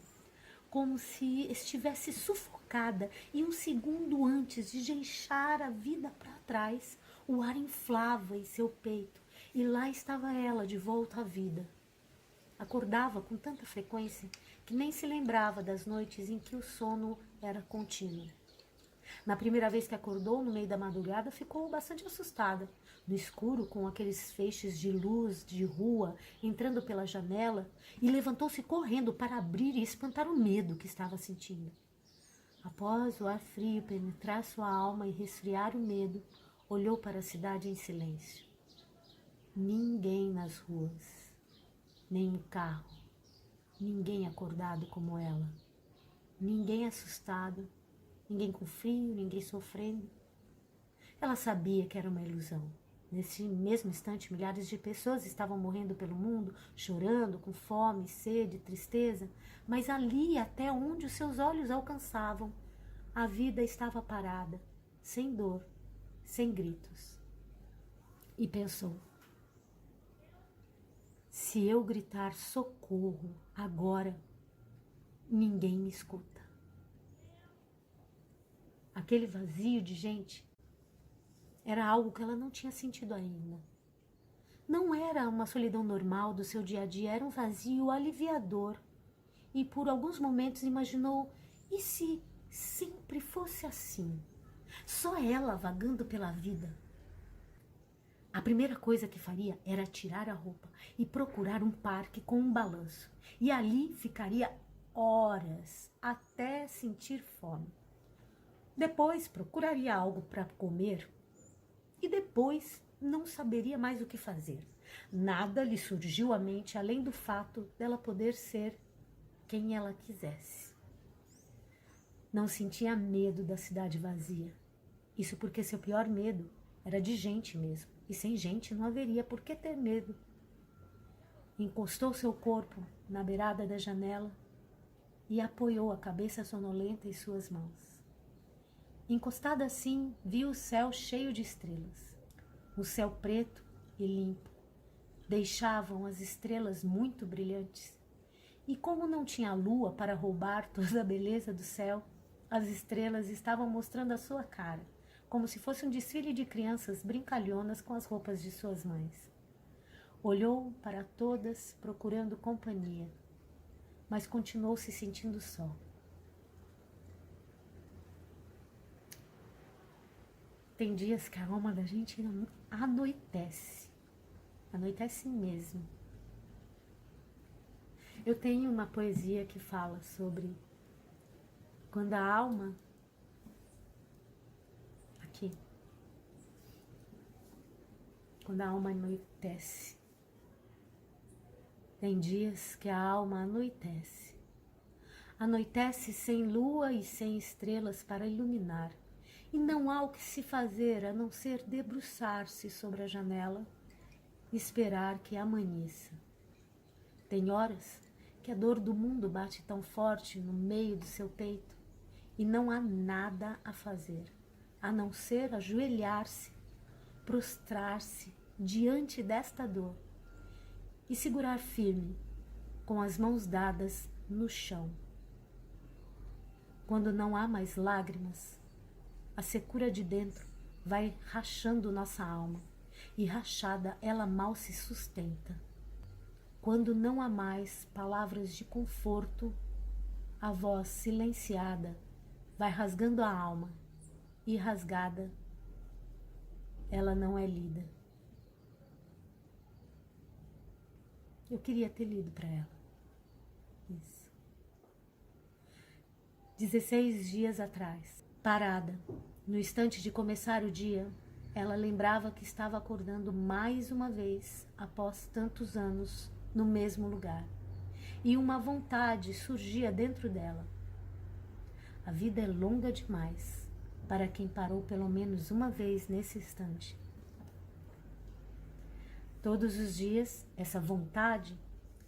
Como se estivesse sufocada e um segundo antes de deixar a vida para trás, o ar inflava em seu peito e lá estava ela de volta à vida. Acordava com tanta frequência que nem se lembrava das noites em que o sono era contínuo. Na primeira vez que acordou, no meio da madrugada, ficou bastante assustada. No escuro, com aqueles feixes de luz de rua entrando pela janela, e levantou-se correndo para abrir e espantar o medo que estava sentindo. Após o ar frio penetrar sua alma e resfriar o medo, olhou para a cidade em silêncio. Ninguém nas ruas, nem um carro, ninguém acordado como ela, ninguém assustado, ninguém com frio, ninguém sofrendo. Ela sabia que era uma ilusão. Nesse mesmo instante, milhares de pessoas estavam morrendo pelo mundo, chorando, com fome, sede, tristeza, mas ali, até onde os seus olhos alcançavam, a vida estava parada, sem dor, sem gritos. E pensou: se eu gritar socorro agora, ninguém me escuta. Aquele vazio de gente era algo que ela não tinha sentido ainda. Não era uma solidão normal do seu dia a dia, era um vazio aliviador. E por alguns momentos imaginou: e se sempre fosse assim? Só ela vagando pela vida. A primeira coisa que faria era tirar a roupa e procurar um parque com um balanço. E ali ficaria horas até sentir fome. Depois procuraria algo para comer e depois não saberia mais o que fazer. Nada lhe surgiu à mente além do fato dela poder ser quem ela quisesse. Não sentia medo da cidade vazia. Isso porque seu pior medo era de gente mesmo. E sem gente não haveria por que ter medo. Encostou seu corpo na beirada da janela e apoiou a cabeça sonolenta em suas mãos. Encostada assim, viu o céu cheio de estrelas. O céu preto e limpo deixavam as estrelas muito brilhantes. E como não tinha lua para roubar toda a beleza do céu, as estrelas estavam mostrando a sua cara, como se fosse um desfile de crianças brincalhonas com as roupas de suas mães. Olhou para todas procurando companhia, mas continuou se sentindo só. Tem dias que a alma da gente anoitece. Anoitece mesmo. Eu tenho uma poesia que fala sobre quando a alma... Aqui. Quando a alma anoitece. Tem dias que a alma anoitece. Anoitece sem lua e sem estrelas para iluminar. E não há o que se fazer a não ser debruçar-se sobre a janela e esperar que amanheça. Tem horas que a dor do mundo bate tão forte no meio do seu peito e não há nada a fazer, a não ser ajoelhar-se, prostrar-se diante desta dor e segurar firme, com as mãos dadas no chão. Quando não há mais lágrimas, a secura de dentro vai rachando nossa alma, e rachada ela mal se sustenta. Quando não há mais palavras de conforto, a voz silenciada vai rasgando a alma, e rasgada ela não é lida. Eu queria ter lido para ela. Isso. 16 dias atrás, parada, no instante de começar o dia, ela lembrava que estava acordando mais uma vez após tantos anos no mesmo lugar. E uma vontade surgia dentro dela. A vida é longa demais para quem parou pelo menos uma vez nesse instante. Todos os dias, essa vontade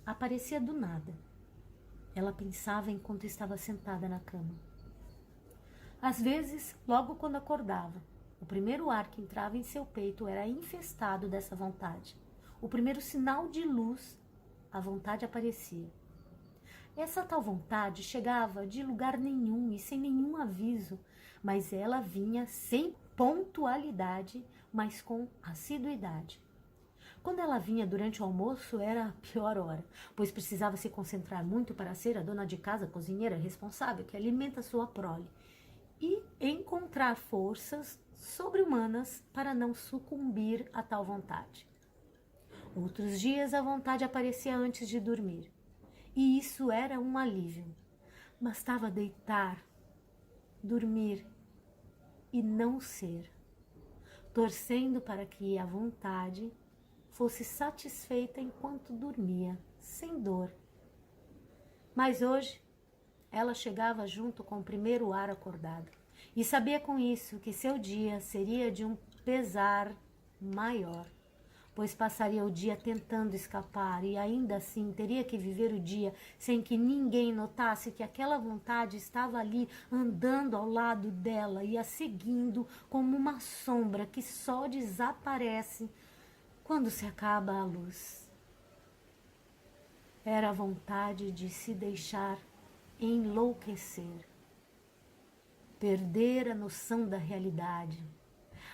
aparecia do nada. Ela pensava enquanto estava sentada na cama. Às vezes, logo quando acordava, o primeiro ar que entrava em seu peito era infestado dessa vontade. O primeiro sinal de luz, a vontade aparecia. Essa tal vontade chegava de lugar nenhum e sem nenhum aviso, mas ela vinha sem pontualidade, mas com assiduidade. Quando ela vinha durante o almoço era a pior hora, pois precisava se concentrar muito para ser a dona de casa, cozinheira responsável que alimenta sua prole e encontrar forças sobre-humanas para não sucumbir a tal vontade. Outros dias a vontade aparecia antes de dormir, e isso era um alívio. Bastava deitar, dormir e não ser, torcendo para que a vontade fosse satisfeita enquanto dormia, sem dor. Mas hoje, ela chegava junto com o primeiro ar acordado, e sabia com isso que seu dia seria de um pesar maior, pois passaria o dia tentando escapar e ainda assim teria que viver o dia sem que ninguém notasse que aquela vontade estava ali andando ao lado dela e a seguindo como uma sombra que só desaparece quando se acaba a luz. Era a vontade de se deixar enlouquecer, perder a noção da realidade,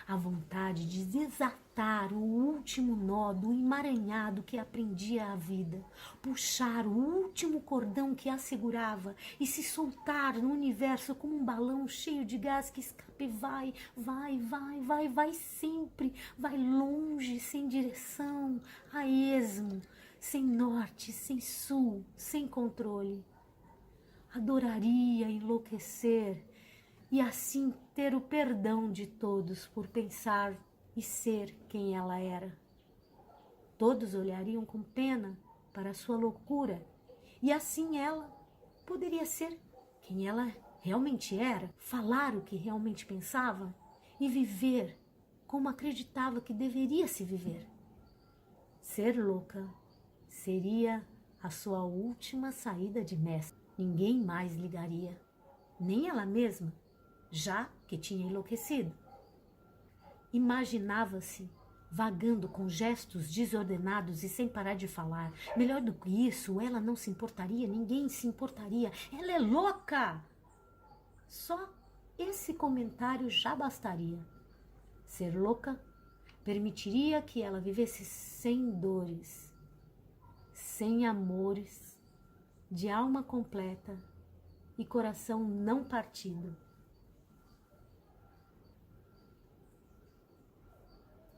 a vontade de desatar o último nó do emaranhado que aprendia a vida, puxar o último cordão que a segurava e se soltar no universo como um balão cheio de gás que escapa e vai sempre, vai longe, sem direção, a esmo, sem norte, sem sul, sem controle. Adoraria enlouquecer e assim ter o perdão de todos por pensar e ser quem ela era. Todos olhariam com pena para sua loucura e assim ela poderia ser quem ela realmente era, falar o que realmente pensava e viver como acreditava que deveria se viver. Ser louca seria a sua última saída de mestre. Ninguém mais ligaria, nem ela mesma, já que tinha enlouquecido. Imaginava-se vagando com gestos desordenados e sem parar de falar. Melhor do que isso, ela não se importaria, ninguém se importaria. Ela é louca! Só esse comentário já bastaria. Ser louca permitiria que ela vivesse sem dores, sem amores, de alma completa e coração não partido.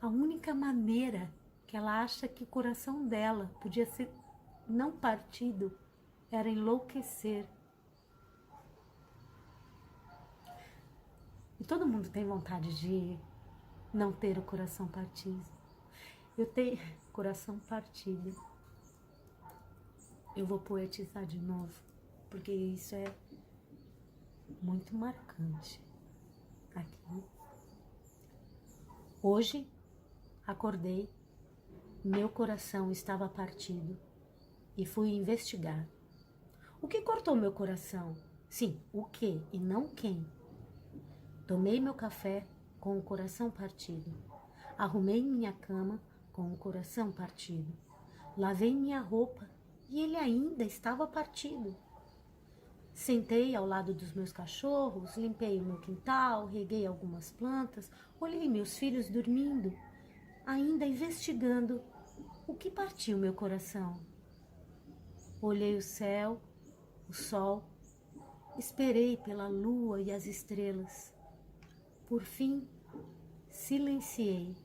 A única maneira que ela acha que o coração dela podia ser não partido era enlouquecer. E todo mundo tem vontade de não ter o coração partido. Eu tenho coração partido. Eu vou poetizar de novo, porque isso é muito marcante aqui. Hoje acordei, meu coração estava partido e fui investigar. O que cortou meu coração? Sim, o que e não quem. Tomei meu café com o coração partido. Arrumei minha cama com o coração partido. Lavei minha roupa e ele ainda estava partido. Sentei ao lado dos meus cachorros, limpei o meu quintal, reguei algumas plantas, olhei meus filhos dormindo, ainda investigando o que partiu meu coração. Olhei o céu, o sol, esperei pela lua e as estrelas. Por fim, silenciei,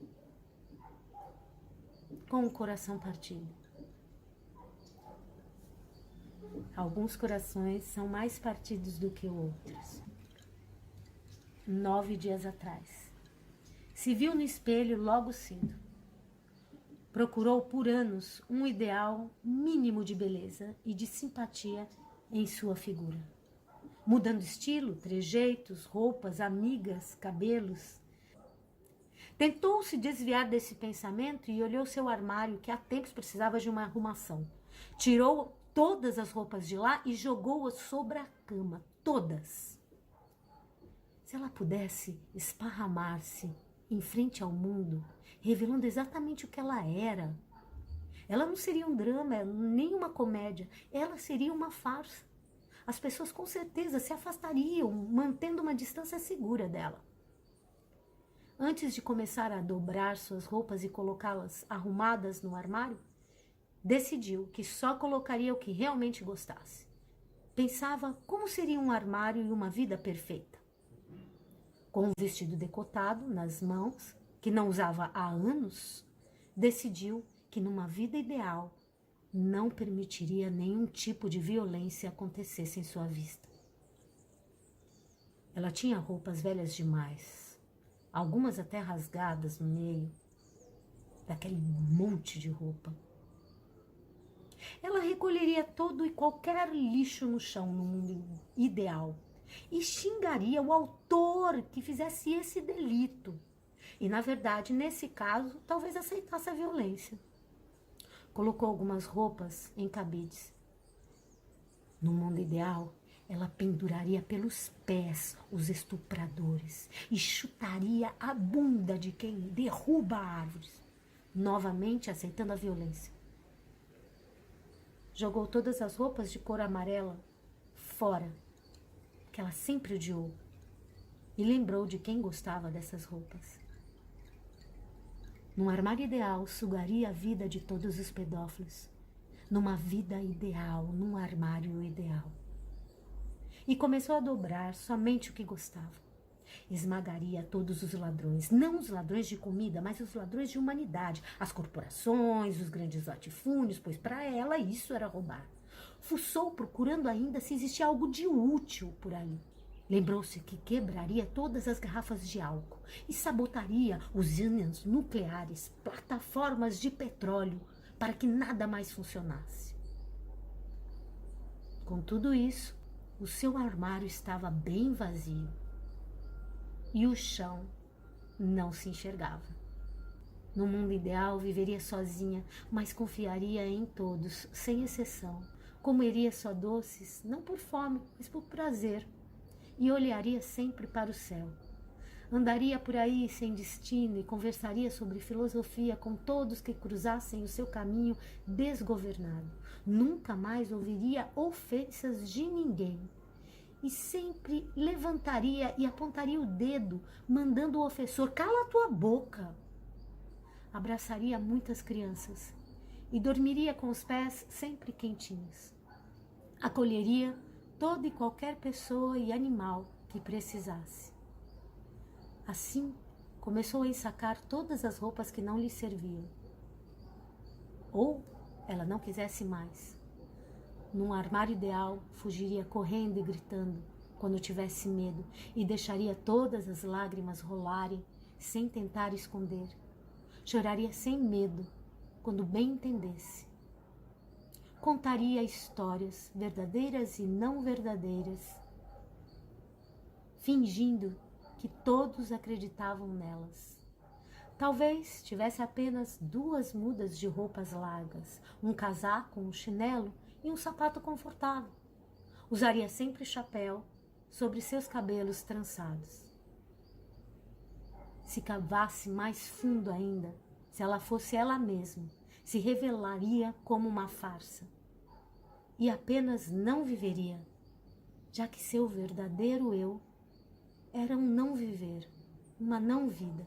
com o coração partido. Alguns corações são mais partidos do que outros. 9 dias atrás. Se viu no espelho logo cedo. Procurou por anos um ideal mínimo de beleza e de simpatia em sua figura. Mudando estilo, trejeitos, roupas, amigas, cabelos. Tentou se desviar desse pensamento e olhou seu armário que há tempos precisava de uma arrumação. Tirou todas as roupas de lá e jogou-as sobre a cama, todas. Se ela pudesse esparramar-se em frente ao mundo, revelando exatamente o que ela era, ela não seria um drama, nem uma comédia, ela seria uma farsa. As pessoas com certeza se afastariam, mantendo uma distância segura dela. Antes de começar a dobrar suas roupas e colocá-las arrumadas no armário, decidiu que só colocaria o que realmente gostasse. Pensava como seria um armário e uma vida perfeita. Com um vestido decotado nas mãos, que não usava há anos, decidiu que numa vida ideal não permitiria nenhum tipo de violência acontecesse em sua vista. Ela tinha roupas velhas demais, algumas até rasgadas no meio daquele monte de roupa. Ela recolheria todo e qualquer lixo no chão no mundo ideal e xingaria o autor que fizesse esse delito. E, na verdade, nesse caso, talvez aceitasse a violência. Colocou algumas roupas em cabides. No mundo ideal, ela penduraria pelos pés os estupradores e chutaria a bunda de quem derruba árvores, novamente aceitando a violência. Jogou todas as roupas de cor amarela fora, que ela sempre odiou, e lembrou de quem gostava dessas roupas. Num armário ideal, sugaria a vida de todos os pedófilos. Numa vida ideal, num armário ideal. E começou a dobrar somente o que gostava. Esmagaria todos os ladrões, não os ladrões de comida, mas os ladrões de humanidade, as corporações, os grandes latifúndios, pois para ela isso era roubar. Fuçou procurando ainda se existia algo de útil por ali. Lembrou-se que quebraria todas as garrafas de álcool e sabotaria usinas nucleares, plataformas de petróleo, para que nada mais funcionasse. Com tudo isso, o seu armário estava bem vazio e o chão não se enxergava. No mundo ideal, viveria sozinha, mas confiaria em todos, sem exceção. Comeria só doces, não por fome, mas por prazer, e olharia sempre para o céu. Andaria por aí sem destino e conversaria sobre filosofia com todos que cruzassem o seu caminho desgovernado. Nunca mais ouviria ofensas de ninguém. E sempre levantaria e apontaria o dedo, mandando o ofensor: cala a tua boca. Abraçaria muitas crianças e dormiria com os pés sempre quentinhos. Acolheria toda e qualquer pessoa e animal que precisasse. Assim, começou a ensacar todas as roupas que não lhe serviam. Ou ela não quisesse mais. Num armário ideal, fugiria correndo e gritando quando tivesse medo e deixaria todas as lágrimas rolarem sem tentar esconder. Choraria sem medo quando bem entendesse. Contaria histórias verdadeiras e não verdadeiras, fingindo que todos acreditavam nelas. Talvez tivesse apenas 2 mudas de roupas largas, um casaco, um chinelo e um sapato confortável. Usaria sempre chapéu sobre seus cabelos trançados. Se cavasse mais fundo ainda, se ela fosse ela mesma, se revelaria como uma farsa. E apenas não viveria, já que seu verdadeiro eu era um não viver, uma não vida.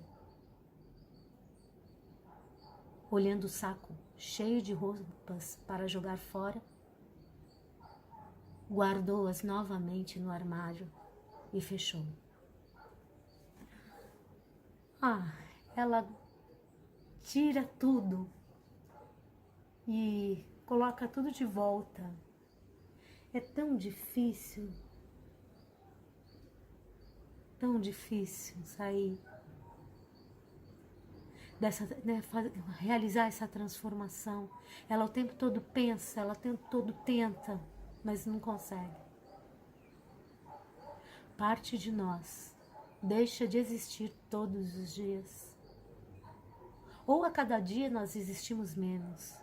Olhando o saco cheio de roupas para jogar fora, guardou-as novamente no armário e fechou. Ela tira tudo e coloca tudo de volta. É tão difícil sair dessa, né, realizar essa transformação. Ela o tempo todo pensa, ela o tempo todo tenta, mas não consegue. Parte de nós deixa de existir todos os dias. Ou a cada dia nós existimos menos.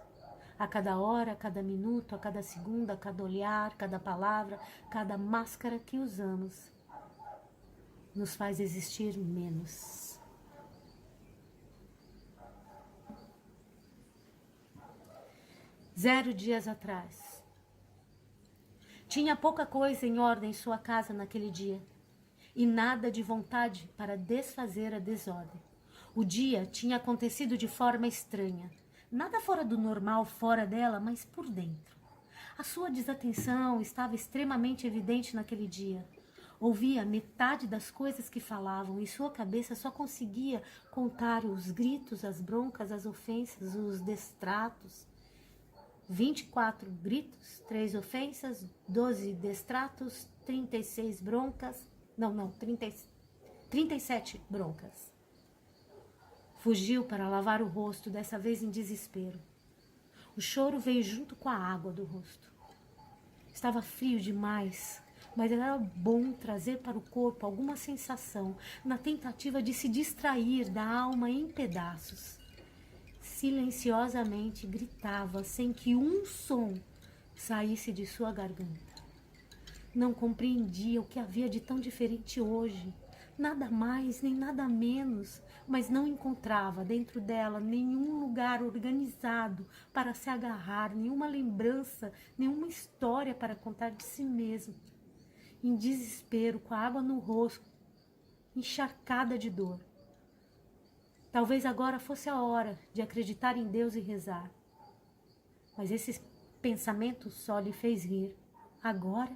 A cada hora, a cada minuto, a cada segundo, a cada olhar, cada palavra, cada máscara que usamos nos faz existir menos. Zero dias atrás. Tinha pouca coisa em ordem em sua casa naquele dia e nada de vontade para desfazer a desordem. O dia tinha acontecido de forma estranha. Nada fora do normal, fora dela, mas por dentro. A sua desatenção estava extremamente evidente naquele dia. Ouvia metade das coisas que falavam e sua cabeça só conseguia contar os gritos, as broncas, as ofensas, os destratos. 24 gritos, 3 ofensas, 12 destratos, 36 broncas. 37 broncas. Fugiu para lavar o rosto, dessa vez em desespero. O choro veio junto com a água do rosto. Estava frio demais, mas era bom trazer para o corpo alguma sensação, na tentativa de se distrair da alma em pedaços. Silenciosamente gritava, sem que um som saísse de sua garganta. Não compreendia o que havia de tão diferente hoje, nada mais nem nada menos, mas não encontrava dentro dela nenhum lugar organizado para se agarrar, nenhuma lembrança, nenhuma história para contar de si mesmo. Em desespero, com a água no rosto, encharcada de dor. Talvez agora fosse a hora de acreditar em Deus e rezar. Mas esse pensamento só lhe fez rir. Agora,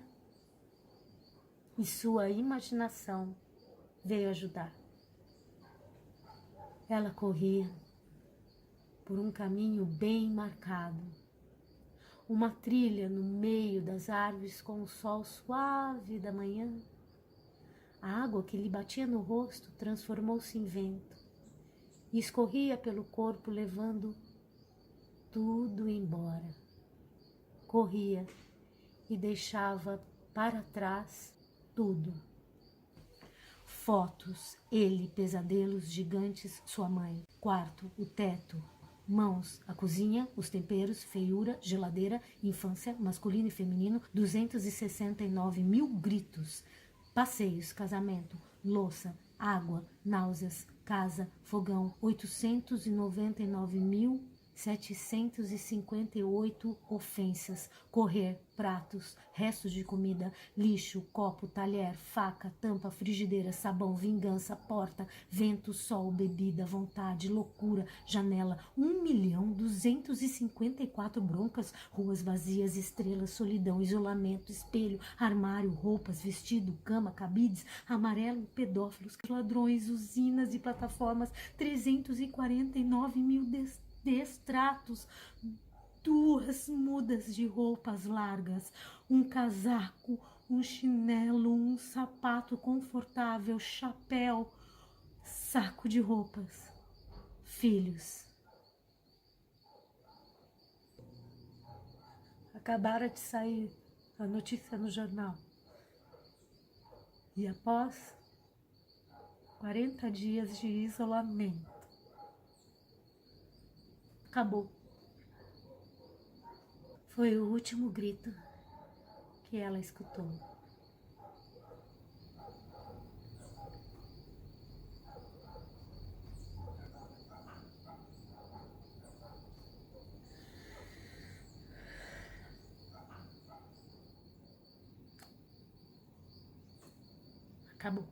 e sua imaginação veio ajudar. Ela corria por um caminho bem marcado, uma trilha no meio das árvores com o sol suave da manhã. A água que lhe batia no rosto transformou-se em vento e escorria pelo corpo, levando tudo embora. Corria e deixava para trás tudo. Fotos, ele, pesadelos gigantes, sua mãe, quarto, o teto, mãos, a cozinha, os temperos, feiura, geladeira, infância, masculino e feminino, 269 mil gritos, passeios, casamento, louça, água, náuseas, casa, fogão, 899.758 ofensas, correr, pratos, restos de comida, lixo, copo, talher, faca, tampa, frigideira, sabão, vingança, porta, vento, sol, bebida, vontade, loucura, janela, 1.254 broncas, ruas vazias, estrelas, solidão, isolamento, espelho, armário, roupas, vestido, cama, cabides, amarelo, pedófilos, ladrões, usinas e plataformas, 349 mil destratos, 2 mudas de roupas largas, um casaco, um chinelo, um sapato confortável, chapéu, saco de roupas, filhos. Acabara de sair a notícia no jornal. E após 40 dias de isolamento, acabou. Foi o último grito que ela escutou. Acabou.